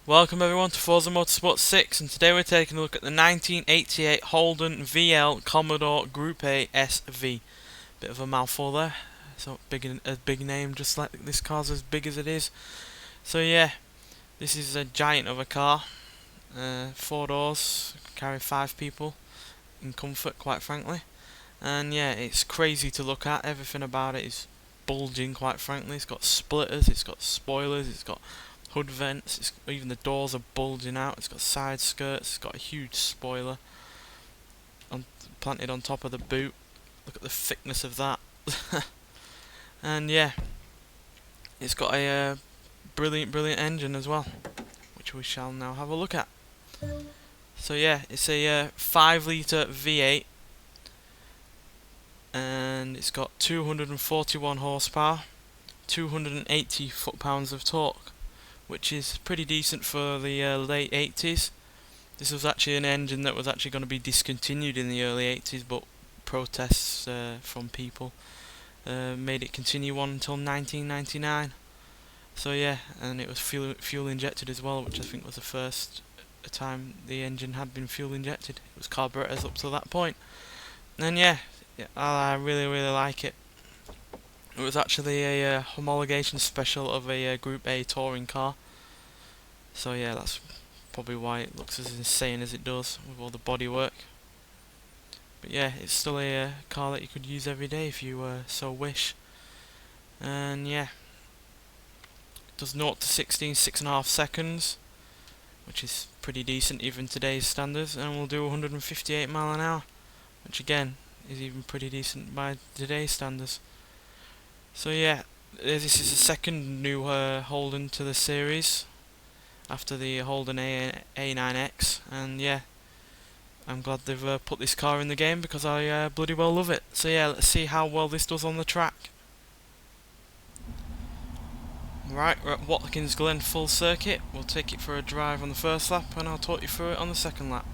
Welcome everyone to Forza Motorsport 6, and today we're taking a look at the 1988 Holden VL Commodore Group A SV. Bit of a mouthful there, so a big name, just like this car's as big as it is. So yeah, this is a giant of a car, 4 doors, carry 5 people in comfort, quite frankly. And yeah, it's crazy to look at. Everything about it is bulging, quite frankly. It's got splitters, it's got spoilers, it's got hood vents, even the doors are bulging out. It's got side skirts, it's got a huge spoiler planted on top of the boot. Look at the thickness of that. And yeah, it's got a brilliant engine as well, which we shall now have a look at. So yeah, it's a 5 litre V8, and it's got 241 horsepower, 280 foot-pounds of torque, which is pretty decent for the late 80s. This was actually an engine that was actually going to be discontinued in the early 80s, but protests from people made it continue on until 1999. So yeah, and it was fuel injected as well, which I think was the first time the engine had been fuel injected. It was carburetors up to that point. And yeah, I really like it. It was actually a homologation special of a Group A touring car. So yeah, that's probably why it looks as insane as it does with all the bodywork. But yeah, it's still a car that you could use every day if you so wish. And yeah, it does 0 to 60 in 6.5 seconds, which is pretty decent even today's standards, and will do 158 mile an hour, which again is even pretty decent by today's standards. So yeah, this is the second new Holden to the series, after the Holden A9X, and yeah, I'm glad they've put this car in the game because I bloody well love it. So yeah, let's see how well this does on the track. Right, we're at Watkins Glen full circuit. We'll take it for a drive on the first lap, and I'll talk you through it on the second lap.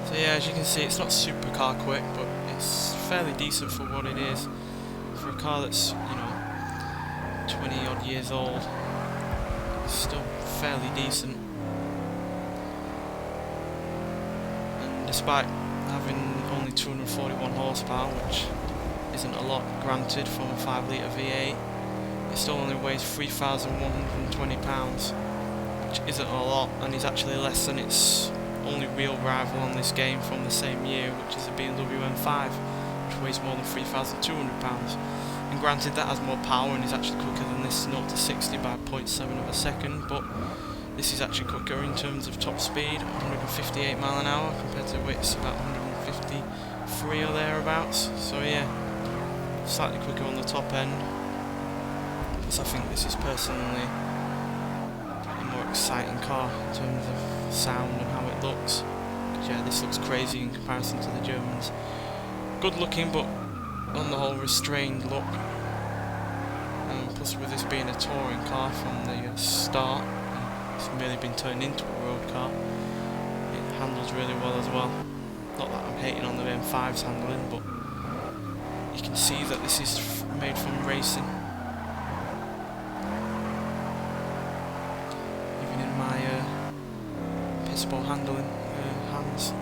So yeah, as you can see, it's not super car quick, but it's fairly decent for what it is. For a car that's, you know, 20 odd years old. It's still fairly decent. And despite having only 241 horsepower, which isn't a lot granted from a 5 litre V8, it still only weighs 3,120 pounds, which isn't a lot, and is actually less than its only real rival on this game from the same year, which is a BMW M5, which weighs more than 3,200 pounds. And granted, that has more power and is actually quicker than this 0 to 60 by 0.7 of a second, but this is actually quicker in terms of top speed, 158 mile an hour compared to its about 153 or thereabouts. So yeah, slightly quicker on the top end. Plus I think this is personally a more exciting car in terms of sound and how it looks. 'Cause yeah, this looks crazy in comparison to the Germans. Good looking, but on the whole restrained look. Plus with this being a touring car from the start, it's merely been turned into a road car, it handles really well as well. Not that I'm hating on the M5's handling, but you can see that this is made from racing. Even in my piss poor handling hands.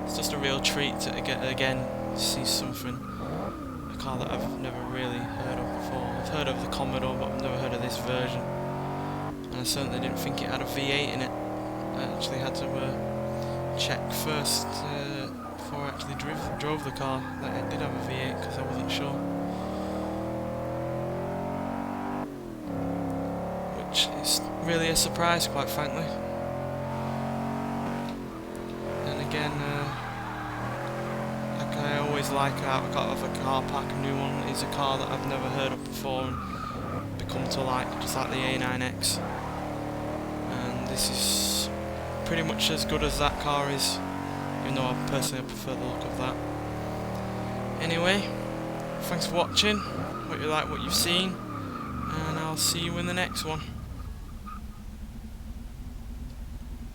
It's just a real treat to again see something, a car that I've never really heard of before. I've heard of the Commodore, but I've never heard of this version, and I certainly didn't think it had a V8 in it. I actually had to check first before I actually drove the car that it did have a V8, because I wasn't sure, which is really a surprise, quite frankly. And again, like I always like out of a car pack, a new one is a car that I've never heard of before and become to like, just like the A9X. And this is pretty much as good as that car is, even though I personally prefer the look of that. Anyway, thanks for watching, hope you like what you've seen, and I'll see you in the next one.